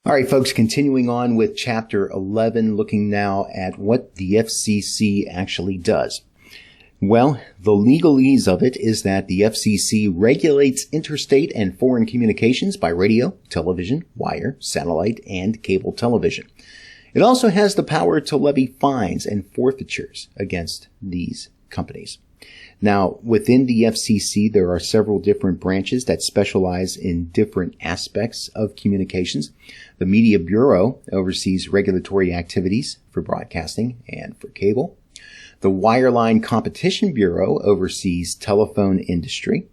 All right, folks, continuing on with Chapter 11, looking now at what the FCC actually does. Well, the legalese of it is that the FCC regulates interstate and foreign communications by radio, television, wire, satellite, and cable television. It also has the power to levy fines and forfeitures against these companies. Now, within the FCC, there are several different branches that specialize in different aspects of communications. The Media Bureau oversees regulatory activities for broadcasting and for cable. The Wireline Competition Bureau oversees telephone industry.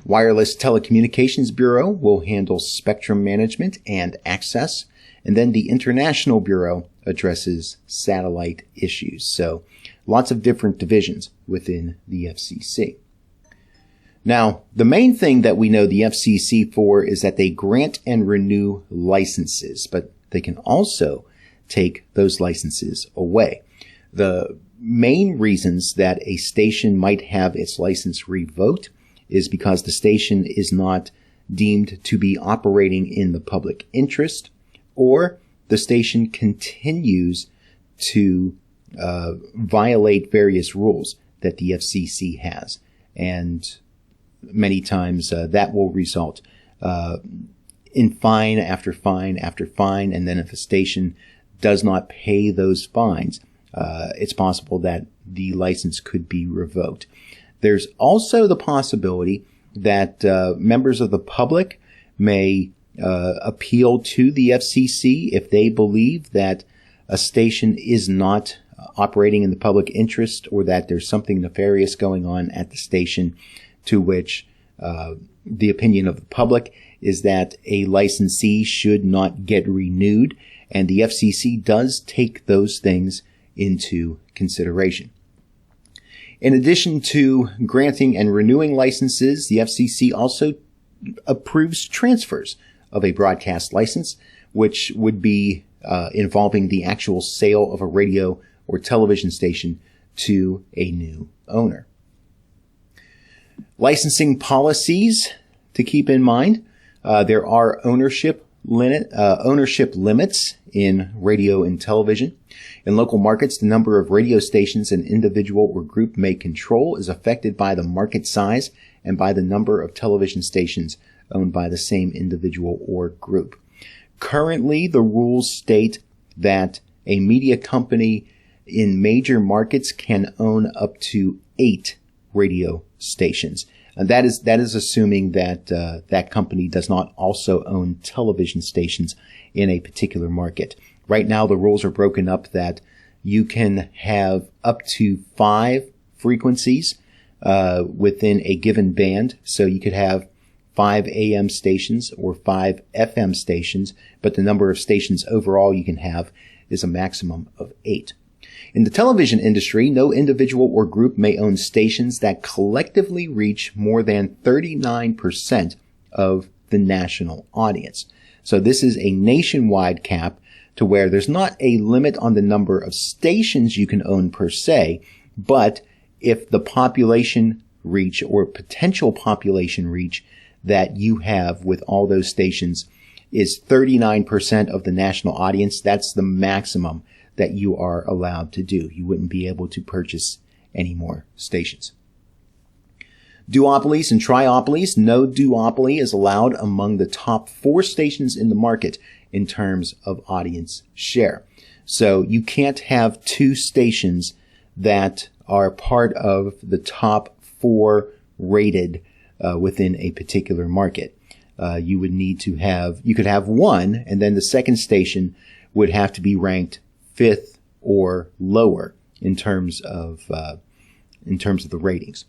Wireless Telecommunications Bureau will handle spectrum management and access. And then the International Bureau addresses satellite issues. So lots of different divisions within the FCC. Now, the main thing that we know the FCC for is that they grant and renew licenses, but they can also take those licenses away. The main reasons that a station might have its license revoked is because the station is not deemed to be operating in the public interest, or the station continues to violate various rules that the FCC has. And many times that will result in fine after fine after fine. And then if a station does not pay those fines, it's possible that the license could be revoked. There's also the possibility that members of the public may appeal to the FCC if they believe that a station is not operating in the public interest, or that there's something nefarious going on at the station, to which the opinion of the public is that a licensee should not get renewed, and the FCC does take those things into consideration. In addition to granting and renewing licenses, the FCC also approves transfers of a broadcast license, which would be involving the actual sale of a radio or television station to a new owner. Licensing policies to keep in mind. There are ownership limits in radio and television. In local markets, the number of radio stations an individual or group may control is affected by the market size and by the number of television stations owned by the same individual or group. Currently, the rules state that a media company in major markets can own up to 8 radio stations. And that is assuming that that company does not also own television stations in a particular market. Right now, the rules are broken up that you can have up to 5 frequencies within a given band. So you could have 5 AM stations or 5 FM stations, but the number of stations overall you can have is a maximum of 8. In the television industry, no individual or group may own stations that collectively reach more than 39% of the national audience. So this is a nationwide cap, to where there's not a limit on the number of stations you can own per se, but if the population reach or potential population reach that you have with all those stations is 39% of the national audience, that's the maximum that you are allowed to do. You wouldn't be able to purchase any more stations. Duopolies and triopolies. No duopoly is allowed among the top 4 stations in the market in terms of audience share. So you can't have 2 stations that are part of the top 4 rated within a particular market. You could have 1, and then the second station would have to be ranked 5th or lower in terms of the ratings.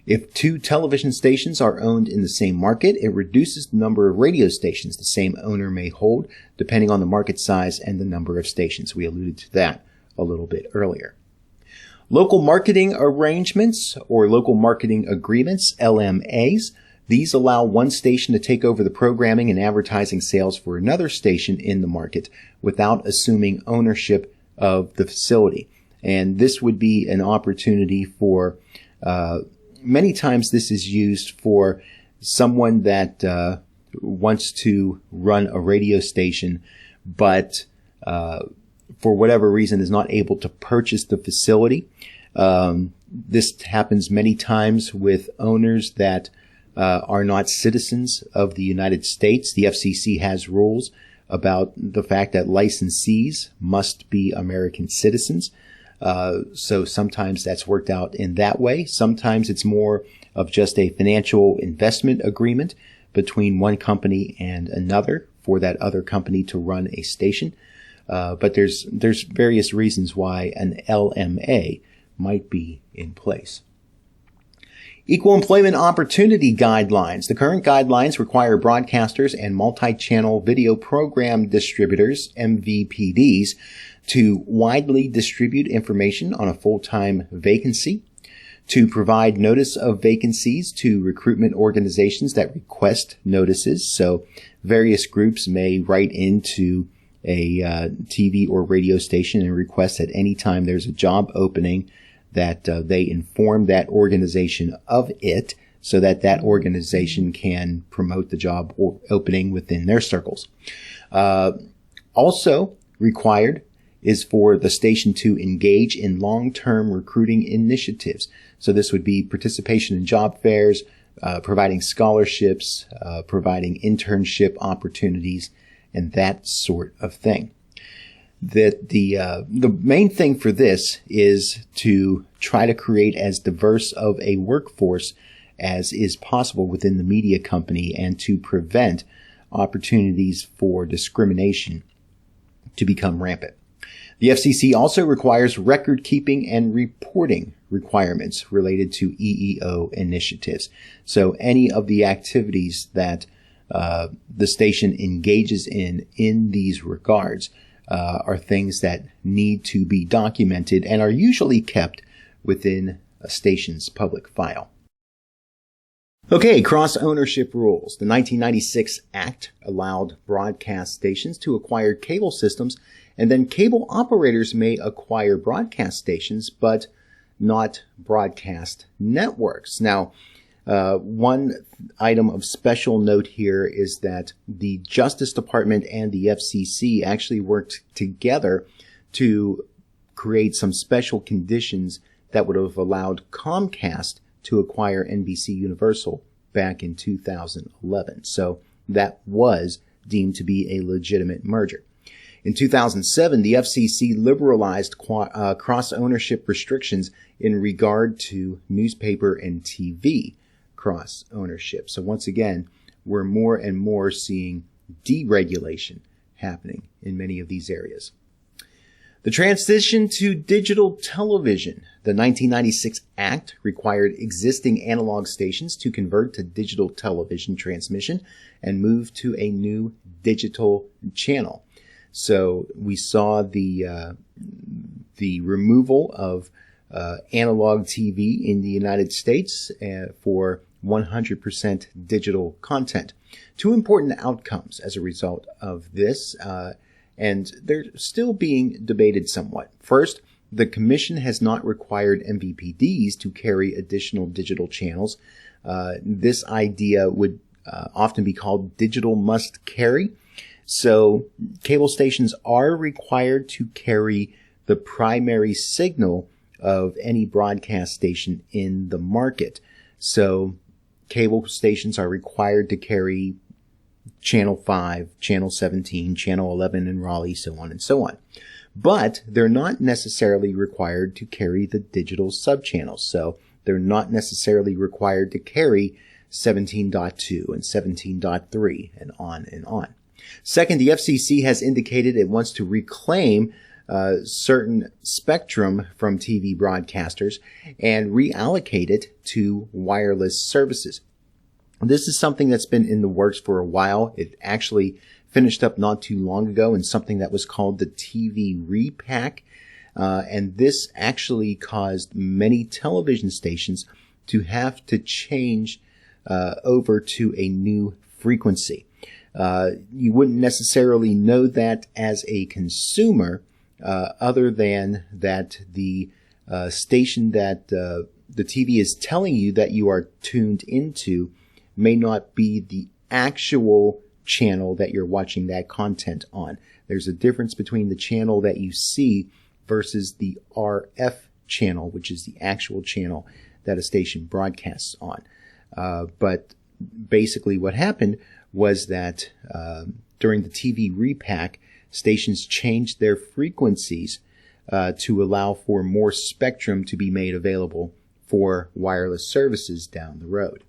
If 2 television stations are owned in the same market, it reduces the number of radio stations the same owner may hold, depending on the market size and the number of stations. We alluded to that a little bit earlier. Local marketing arrangements or local marketing agreements, LMAs. These allow one station to take over the programming and advertising sales for another station in the market without assuming ownership of the facility. And this would be an opportunity for many times this is used for someone that wants to run a radio station, but for whatever reason is not able to purchase the facility. This happens many times with owners that are not citizens of the United States. The FCC has rules about the fact that licensees must be American citizens. So sometimes that's worked out in that way. Sometimes it's more of just a financial investment agreement between one company and another for that other company to run a station. But there's various reasons why an LMA might be in place. Equal Employment Opportunity Guidelines. The current guidelines require broadcasters and multi-channel video program distributors, MVPDs, to widely distribute information on a full-time vacancy, to provide notice of vacancies to recruitment organizations that request notices. So various groups may write into a TV or radio station and request at any time there's a job opening that they inform that organization of it so that that organization can promote the job or opening within their circles. Also required is for the station to engage in long-term recruiting initiatives. So this would be participation in job fairs, providing scholarships, providing internship opportunities, and that sort of thing. That the main thing for this is to try to create as diverse of a workforce as is possible within the media company and to prevent opportunities for discrimination to become rampant. The FCC also requires record keeping and reporting requirements related to EEO initiatives. So any of the activities that the station engages in these regards are things that need to be documented and are usually kept within a station's public file. Okay, cross-ownership rules. The 1996 Act allowed broadcast stations to acquire cable systems, and then cable operators may acquire broadcast stations, but not broadcast networks. Now, one item of special note here is that the Justice Department and the FCC actually worked together to create some special conditions that would have allowed Comcast to acquire NBC Universal back in 2011. So that was deemed to be a legitimate merger. In 2007, the FCC liberalized cross-ownership restrictions in regard to newspaper and TV cross-ownership. So once again, we're more and more seeing deregulation happening in many of these areas. The transition to digital television. The 1996 Act required existing analog stations to convert to digital television transmission and move to a new digital channel. So we saw the removal of analog TV in the United States for 100% digital content. Two important outcomes as a result of this, and they're still being debated somewhat. First, the Commission has not required MVPDs to carry additional digital channels. This idea would often be called digital must carry. So cable stations are required to carry the primary signal of any broadcast station in the market. So cable stations are required to carry Channel 5, Channel 17, Channel 11 in Raleigh, so on and so on. But they're not necessarily required to carry the digital subchannels. So they're not necessarily required to carry 17.2 and 17.3 and on and on. Second, the FCC has indicated it wants to reclaim certain spectrum from TV broadcasters and reallocate it to wireless services. This is something that's been in the works for a while. It actually finished up not too long ago in something that was called the TV repack. And this actually caused many television stations to have to change over to a new frequency. You wouldn't necessarily know that as a consumer, other than that the station that the TV is telling you that you are tuned into may not be the actual channel that you're watching that content on. There's a difference between the channel that you see versus the RF channel, which is the actual channel that a station broadcasts on. But basically what happened was that during the TV repack, stations changed their frequencies to allow for more spectrum to be made available for wireless services down the road.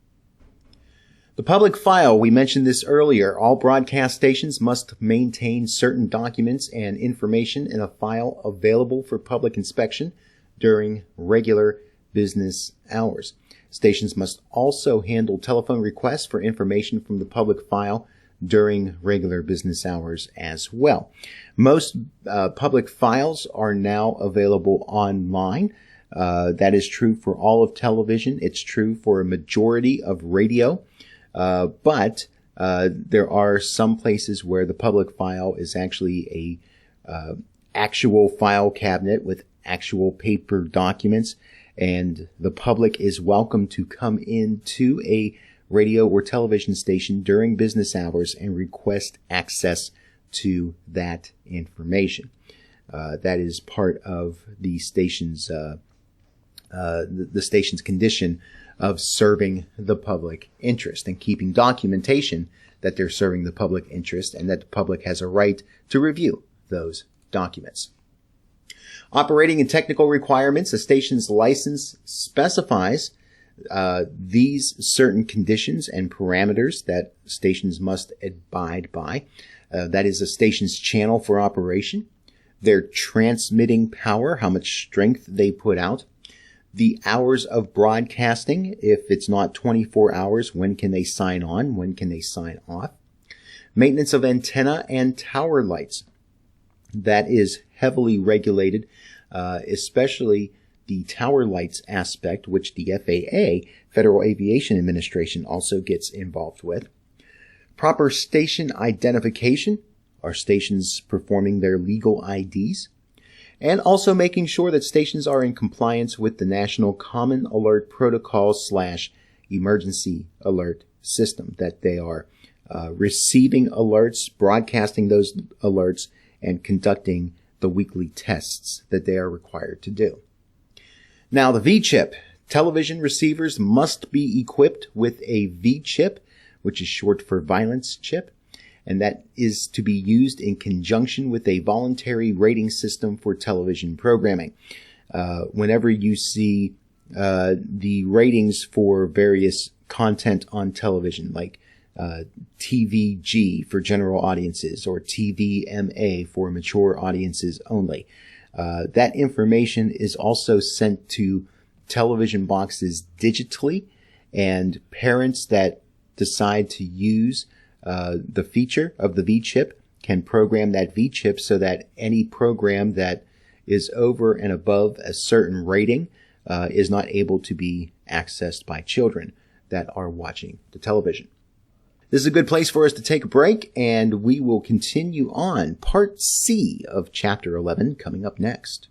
The public file, we mentioned this earlier. All broadcast stations must maintain certain documents and information in a file available for public inspection during regular business hours. Stations must also handle telephone requests for information from the public file during regular business hours as well. Most public files are now available online. That is true for all of television. It's true for a majority of radio. But there are some places where the public file is actually a actual file cabinet with actual paper documents, and the public is welcome to come into a radio or television station during business hours and request access to that information. That is part of the station's condition of serving the public interest and keeping documentation that they're serving the public interest and that the public has a right to review those documents. Operating and technical requirements. A station's license specifies these certain conditions and parameters that stations must abide by. That is a station's channel for operation, their transmitting power, how much strength they put out, the hours of broadcasting. If it's not 24 hours, when can they sign on? When can they sign off? Maintenance of antenna and tower lights. That is heavily regulated, especially the tower lights aspect, which the FAA, Federal Aviation Administration, also gets involved with. Proper station identification. Are stations performing their legal IDs? And also making sure that stations are in compliance with the National Common Alert Protocol / Emergency Alert System, that they are receiving alerts, broadcasting those alerts, and conducting the weekly tests that they are required to do. Now, the VChip. Television receivers must be equipped with a VChip, which is short for Violence Chip, and that is to be used in conjunction with a voluntary rating system for television programming. Whenever you see the ratings for various content on television, like TVG for general audiences or TVMA for mature audiences only, that information is also sent to television boxes digitally, and parents that decide to use the feature of the VChip can program that VChip so that any program that is over and above a certain rating is not able to be accessed by children that are watching the television. This is a good place for us to take a break, and we will continue on Part C of Chapter 11 coming up next.